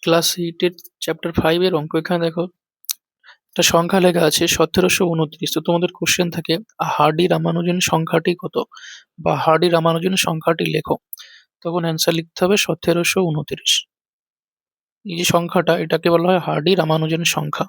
Class 8 chapter 5 এর অঙ্ক। এখানে দেখো একটা সংখ্যা লেখা আছে 1729। তো তোমাদের কোশ্চেন থাকে হার্ডি রামানুজন সংখ্যাটি কত, বা হার্ডি রামানুজন সংখ্যাটি লেখো। তখন অ্যান্সার লিখতে হবে 1729। এই যে সংখ্যাটা, এটাকে বলা হয় হার্ডি রামানুজন সংখ্যা।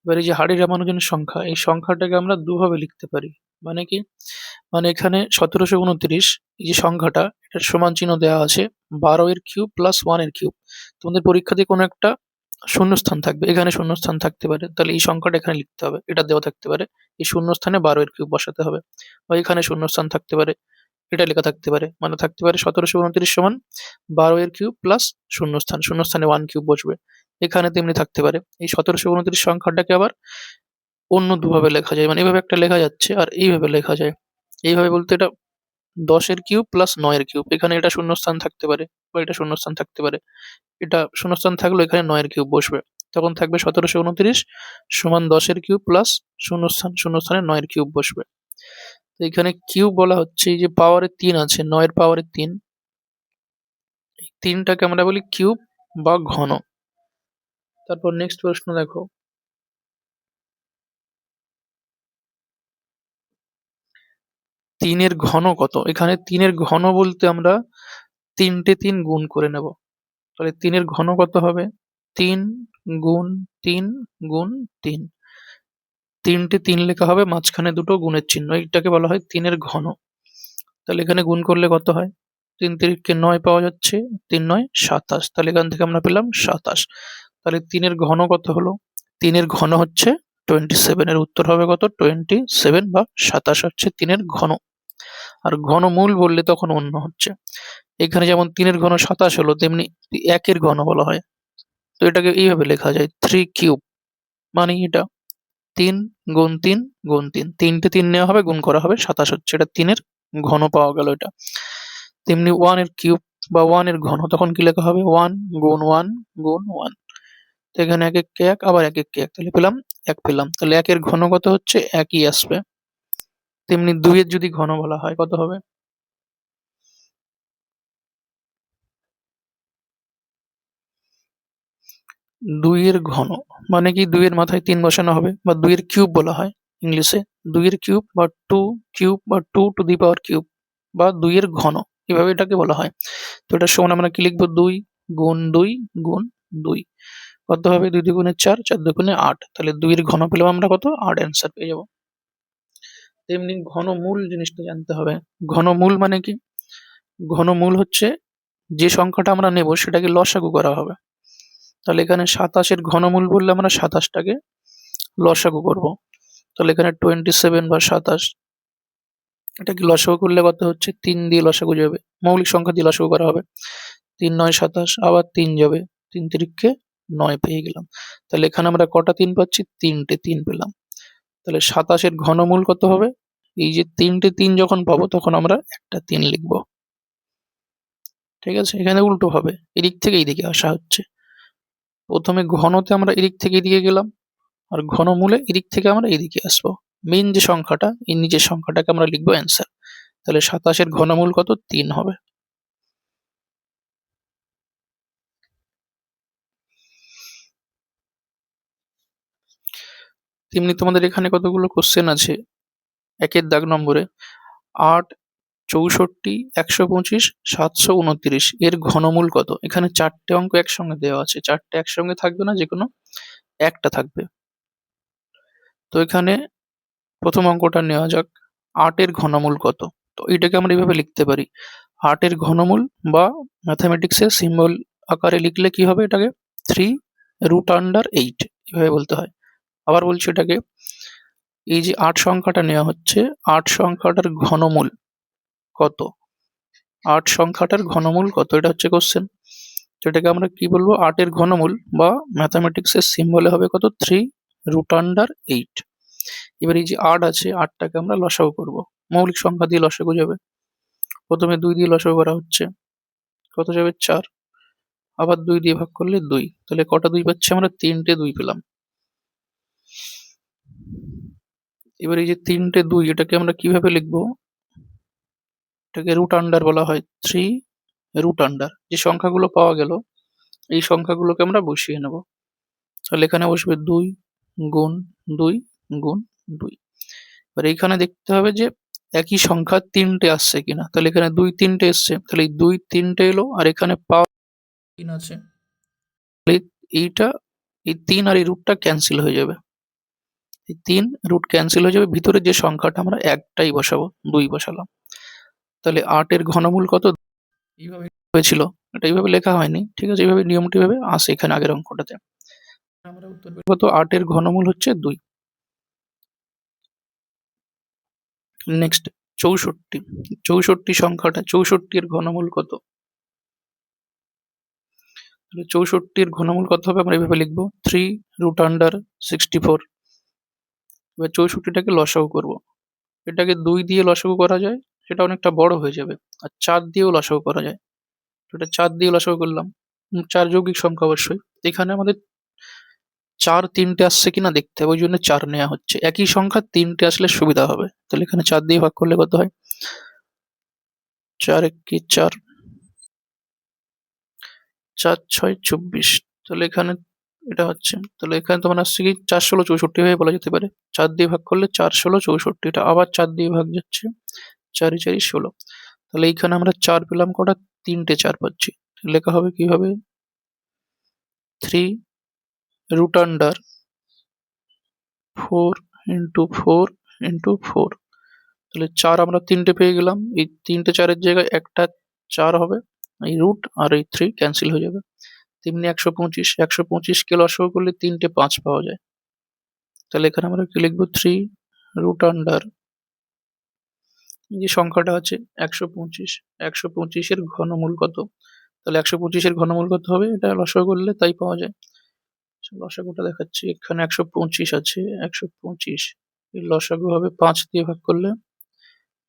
এবার এই যে হার্ডি রামানুজন সংখ্যা, এই সংখ্যাটাকে আমরা দুভাবে লিখতে পারি। মানে কি, মানে এখানে 1729 এই যে সংখ্যাটা, এটার সমান চিহ্ন দেওয়া আছে 12 এর কিউব প্লাস 1 এর কিউব। তোমাদের পরীক্ষাতে কোনো একটা শূন্যস্থান থাকবে, এখানে শূন্যস্থান থাকতে পারে, তাহলে এই সংখ্যাটা এখানে লিখতে হবে। এটা দেওয়া থাকতে পারে, এই শূন্যস্থানে 12 এর কিউব বসাতে হবে। বা এখানে শূন্যস্থান থাকতে পারে, এটা লেখা থাকতে পারে, মানে থাকতে পারে 1729 সমান 12 এর কিউব প্লাস শূন্যস্থান, শূন্যস্থানে 1 কিউব বসবে। এখানে তেমনি থাকতে পারে। এই 1729 সংখ্যাটাকে আবার অন্য দুভাবে লেখা যায়, মানে এইভাবে একটা লেখা যাচ্ছে আর এইভাবে লেখা যায়। এইভাবে বলতে এটা 10 এর কিউব প্লাস 9 এর কিউব। এখানে এটা শূন্যস্থান থাকতে পারে বা এটা শূন্যস্থান থাকতে পারে। এটা শূন্যস্থান থাকলেও এখানে 9 এর কিউব বসবে। তখন থাকবে 1729 সমান 10 এর কিউব প্লাস শূন্যস্থান, শূন্যস্থানে 9 এর কিউব বসবে। তো এখানে কিউব বলা হচ্ছে এই যে পাওয়ারে 3 আছে, 9 এর পাওয়ারে 3, এই 3টাকে আমরা বলি কিউব বা ঘন। তারপর নেক্সট প্রশ্ন দেখো, 3 এর ঘন কত। এখানে 3 এর ঘন বলতে আমরা 3টে 3 গুণ করে নেব। তাহলে 3 এর ঘন কত হবে, 3 গুণ 3 গুণ 3। 3টে 3 লেখা হবে, মাঝখানে দুটো গুণের চিহ্ন, এটাকে বলা হয় 3 এর ঘন। তাহলে এখানে গুণ করলে কত হয়, 3 তিরিকে 9 পাওয়া যাচ্ছে, 3 9 27। তাহলে এখান থেকে আমরা পেলাম 27। তাহলে 3 এর ঘন কত হলো, 3 এর ঘন হচ্ছে 27। এর উত্তর হবে কত, 27 বা 27 হচ্ছে 3 এর ঘন। আর ঘনমূল বললে তখন অন্য হচ্ছে। এখানে যেমন 3 এর ঘন 27 হলো, তেমনি 1 এর ঘন বলা হয়। তো এটাকে এইভাবে লেখা যায় 3 কিউব, মানে এটা 3 গুণ 3 গুণ 3, 3টে 3 নেওয়া হবে, গুণ করা হবে, 27 হচ্ছে। এটা 3 এর ঘন পাওয়া গেল এটা। তেমনি 1 এর কিউব বা 1 এর ঘন, তখন কি লেখা হবে, 1 গুণ 1 গুণ 1। তো এখানে 1 1 কে 1, আবার 1 1 কে 1, তাহলে পেলাম 1 পেলাম। তাহলে 1 এর ঘন কত হচ্ছে, 1ই আসবে। তেমনি 2 এর যদি ঘন বলা হয় কত হবে, 2 এর ঘন মানে কি, 2 এর মাথায় 3 বসানো হবে, বা 2 এর কিউব বলা হয় ইংলিশে। 2 এর কিউব বা 2 কিউব বা 2 টু দি পাওয়ার কিউব, বা 2 এর ঘন, এভাবে এটাকে বলা হয়। তো এটার সমান আমরা কি লিখবো, 2 গুণ 2 গুণ 2। কত হবে, 2 দুগুণে 4, 4 দুগুণে 8। তাহলে 2 এর ঘন পেলাম আমরা কত, 8 অ্যান্সার পেয়ে যাবো। তেমনি ঘনমূল জিনিসটা জানতে হবে। ঘনমূল মানে কি, ঘনমূল হচ্ছে যে সংখ্যাটা আমরা নেব সেটাকে লসাগু করা হবে। তাহলে এখানে 27 এর ঘনমূল বললে আমরা 27টাকে লসাগু করব। তাহলে এখানে 27 বা 27, এটাকে লসাগু করলে কত হচ্ছে, 3 দিয়ে লসাগু যাবে, মৌলিক সংখ্যা দিয়ে লসাগু করা হবে। 3 9 27, আবার 3 যাবে, 3 তিরিকে 9 পেয়ে গেলাম। তাহলে এখানে আমরা কটা 3 পাচ্ছি, 3টে 3 পেলাম। তাহলে 27 এর ঘনমূল কত হবে, এই যে 3টে 3 যখন পাবো তখন আমরা একটা 3 লিখবো। ঠিক আছে, এখানে উল্টো হবে, এদিক থেকে এইদিকে আসা হচ্ছে। প্রথমে ঘনতে আমরা এদিক থেকে এদিকে গেলাম, আর ঘনমূলে এদিক থেকে আমরা এদিকে আসবো। মেইন যে সংখ্যাটা, এই নিচের সংখ্যাটাকে আমরা লিখবো অ্যান্সার। তাহলে 27 এর ঘনমূল কত, 3 হবে। তেমনি তোমাদের এখানে কতগুলো কোশ্চেন আছে, 1-এর দাগ নম্বরে 8 64 125 729 এর ঘনমূল কত। এখানে 4টে অঙ্ক একসঙ্গে দেওয়া আছে, 4টে একসঙ্গে থাকবে না, যে কোনো একটা থাকবে। তো এখানে প্রথম অঙ্কটা নেওয়া যাক, 8 এর ঘনমূল কত। তো এটাকে আমরা এইভাবে লিখতে পারি, 8 এর ঘনমূল বা ম্যাথামেটিক্সের সিম্বল আকারে লিখলে কি হবে, এটাকে 3√8 এভাবে বলতে হয়। আবার বলছি এটাকে, এই যে 8 সংখ্যাটা নেওয়া হচ্ছে, 8 সংখ্যাটার ঘনমূল কত, 8 সংখ্যাটার ঘনমূল কত, এটা হচ্ছে কোশ্চেন। যেটাকে আমরা কি বলবো, 8 এর ঘনমূল বা ম্যাথামেটিক্সের সিম্বলে হবে কত, 3√8। এবার এই যে 8 আছে, 8টাকে আমরা লসাগু করব, মৌলিক সংখ্যা দিয়ে লসাগু যাবে। প্রথমে 2 দিয়ে লসাগু করা হচ্ছে, কত যাবে, 4। আবার 2 দিয়ে ভাগ করলে 2, তাহলে কটা 2 পাচ্ছি আমরা, 3টে 2 পেলাম। এবার এই যে 3টে 2, এটাকে আমরা কিভাবে লিখবো, এটাকে রুট আন্ডার বলা হয়, 3 রুট আন্ডার। যে সংখ্যাগুলো পাওয়া গেল এই সংখ্যাগুলোকে আমরা বসিয়ে নেব। তাহলে এখানে বসবে 2 গুণ 2 গুণ 2। এবার এইখানে দেখতে হবে যে একই সংখ্যা 3টে আসছে কিনা। তাহলে এখানে 2 3টে এসছে, তাহলে এই 2 3টে এলো, আর এখানে পাওয়ার 3 আছে। তাহলে এইটা, এই 3 আর এই রুটটা ক্যান্সেল হয়ে যাবে। এই 3 রুট ক্যান্সেল হয়ে যাবে, ভিতরে যে সংখ্যাটা আমরা একটাই বসাবো, 2 বসালাম। তাহলে 8 এর ঘনমূল কত? এইভাবে হয়েছিল, এটা এইভাবে লেখা হয়নি, ঠিক আছে, এইভাবে নিয়মটি ভাবে আসে এখানে আগের অঙ্কটাতে। আমরা উত্তর পেলাম কত? 8 এর ঘনমূল হচ্ছে 2। নেক্সট 64। 64 সংখ্যাটা, 64 এর ঘনমূল কত? তাহলে 64 এর ঘনমূল কত হবে? আমরা এইভাবে লিখবো 3 রুট আন্ডার 64। এবার 64টাকে লসাগু করব। এটাকে 2 দিয়ে লসাগু করা যায়, সেটা অনেকটা বড় হয়ে যাবে। আর 4 দিয়েও লসাগু করা যায়, এটা 4 দিয়ে লসাগু করলাম। 4 যৌগিক সংখ্যা অবশ্যই। এখানে আমাদের 4 3টে আসছে কিনা দেখতে হবে, ওই জন্য 4 নেওয়া হচ্ছে। একই সংখ্যা 3টে আসলে সুবিধা হবে। তাহলে এখানে 4 দিয়ে ভাগ করলে কত হয়? 4 একে 4, 4 6 24। তাহলে এখানে এটা হচ্ছে, তাহলে এখানে তোমার আসছে কি 4 16 64 হয়ে বলা যেতে পারে। 4 দিয়ে ভাগ করলে 4 16 64, এটা আবার 4 দিয়ে ভাগ যাচ্ছে, 4 4 16। তাহলে এইখানে আমরা 4 পেলাম কটা? 3টে 4 পাচ্ছি। লেখা হবে কিভাবে? 3 রুট আন্ডার 4 ইন্টু 4 ইন্টু 4। তাহলে 4 আমরা 3টে পেয়ে গেলাম। এই 3টে 4-এর জায়গায় একটা 4 হবে, এই রুট আর এই 3 ক্যান্সেল হয়ে যাবে। তেমনি 125, 125 কে লসাগু করলে 3টে 5 পাওয়া যায়। তাহলে এখানে আমরা কি লিখবো? 3 রুট আন্ডার, এই যে সংখ্যাটা আছে 125, 125 এর ঘনমূল কত? তাহলে 125 এর ঘনমূল কত হবে? এটা লসাগু করলে তাই পাওয়া যায়। লসাগুটা দেখাচ্ছি, এখানে 125 আছে, 125 এর লসাগু হবে 5 দিয়ে ভাগ করলে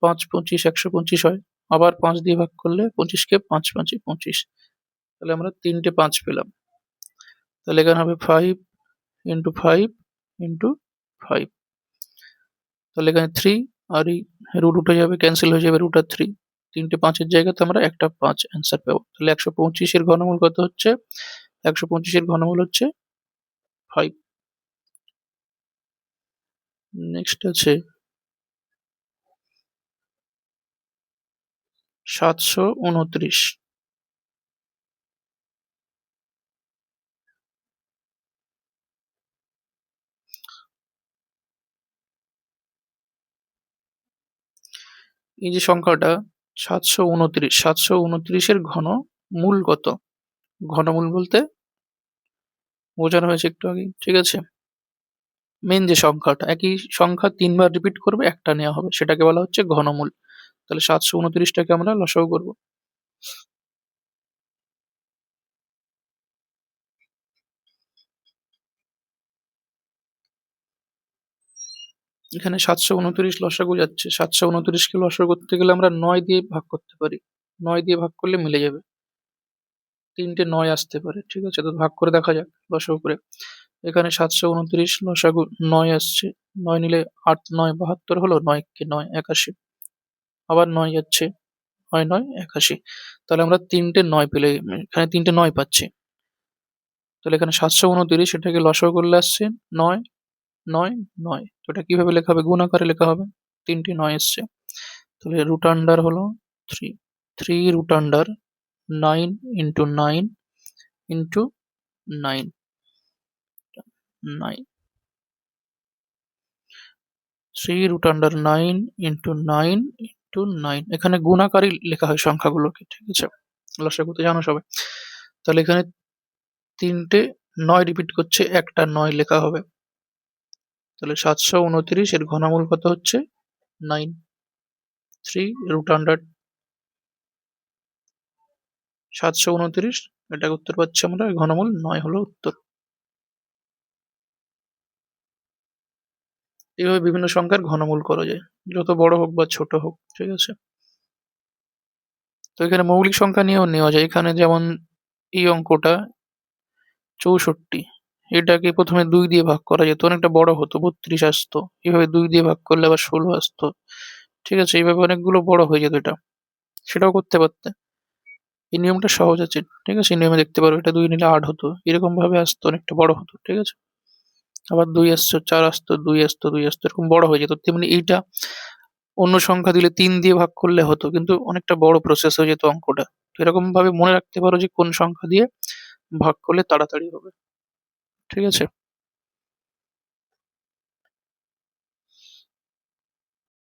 5 25 125 হয়। আবার 5 দিয়ে ভাগ করলে 25 কে 5 5 25। তাহলে আমরা 3টে 5 পেলাম। তাহলে এখানে হবে 5 ইন্টু 5 ইন্টু 5। তাহলে এখানে 3 আর এই রুট উঠে যাবে, ক্যান্সেল হয়ে যাবে, রুট আর 3। 3টে 5-এর জায়গাতে আমরা একটা 5 অ্যান্সার পাবো। তাহলে 125 এর ঘনমূল কত হচ্ছে? 125 এর ঘনমূল হচ্ছে 5। নেক্সট আছে 729। এই যে সংখ্যাটা 729, 729 এর ঘনমূল কত? ঘনমূল বলতে বোঝানো হয়েছে একটু আগেই, ঠিক আছে। মেন যে সংখ্যাটা, একই সংখ্যা 3 বার রিপিট করবে, একটা নেওয়া হবে, সেটাকে বলা হচ্ছে ঘনমূল। তাহলে 729টাকে আমরা লসাগু করব। এখানে 729 লসাগু যাচ্ছে, 729কে লসাগু করতে গেলে আমরা 9 দিয়ে ভাগ করতে পারি। 9 দিয়ে ভাগ করলে মিলে যাবে, 3টে 9 আসতে পারে, ঠিক আছে। তো ভাগ করে দেখা যাক লসাগু করে। এখানে 729 লসাগু 9 আসছে, 9 নিলে 8 9 72 হলো, 9 কে 9 81। আবার 9 যাচ্ছে, 9 9 81। তাহলে আমরা 3টে 9 পেলে, এখানে 3টে 9 পাচ্ছি। তাহলে এখানে 729, এটাকে লসাগু করলে আসছে 9 9 9। তো এটা কিভাবে লেখা হবে? গুণ আকারে লেখা হবে, 3টে 9 এসছে। তাহলে রুট আন্ডার হলো 3, 3 root under 9 into 9 into 9, 9, 3 root under 9 into 9 into 9। এখানে গুণ আকারেই লেখা হয় সংখ্যাগুলোকে, ঠিক আছে, লসাগু তো জানো সবাই। তাহলে এখানে 3টে 9 রিপিট করছে, একটা 9 লেখা হবে। তাহলে 729 এর ঘনমূল কত হচ্ছে? 9। 3 রুট আন্ডার 729, এটা উত্তর পাচ্ছি আমরা, ঘনমূল 9 হলো উত্তর। এইভাবে বিভিন্ন সংখ্যার ঘনমূল করা যায়, যত বড় হোক বা ছোট হোক, ঠিক আছে। তো এখানে মৌলিক সংখ্যা নিয়েও নেওয়া যায়। এখানে যেমন এই অঙ্কটা 64, এটাকে প্রথমে 2 দিয়ে ভাগ করা যেত, অনেকটা বড় হতো, 32 আসতো। এভাবে 2 দিয়ে ভাগ করলে আবার 16 আসতো, ঠিক আছে। এইভাবে অনেকগুলো বড় হয়ে যেত এটা, সেটাও করতে পারতে। এই নিয়মটা সহজ আছে, ঠিক আছে? এই নিয়মে দেখতে পারো এটা 2 নিলে 8 হতো, এরকম ভাবে আসতো, অনেকটা বড় হতো, ঠিক আছে? আবার 2 আসতো, 4 আসতো, 2 আসতো, 2 আসতো, এরকম বড় হয়ে যেত। তেমনি এইটা অন্য সংখ্যা দিলে 3 দিয়ে ভাগ করলে হতো, কিন্তু অনেকটা বড় প্রসেস হয়ে যেত অঙ্কটা। তো এরকম ভাবে মনে রাখতে পারো যে কোন সংখ্যা দিয়ে ভাগ করলে তাড়াতাড়ি হবে, ঠিক আছে?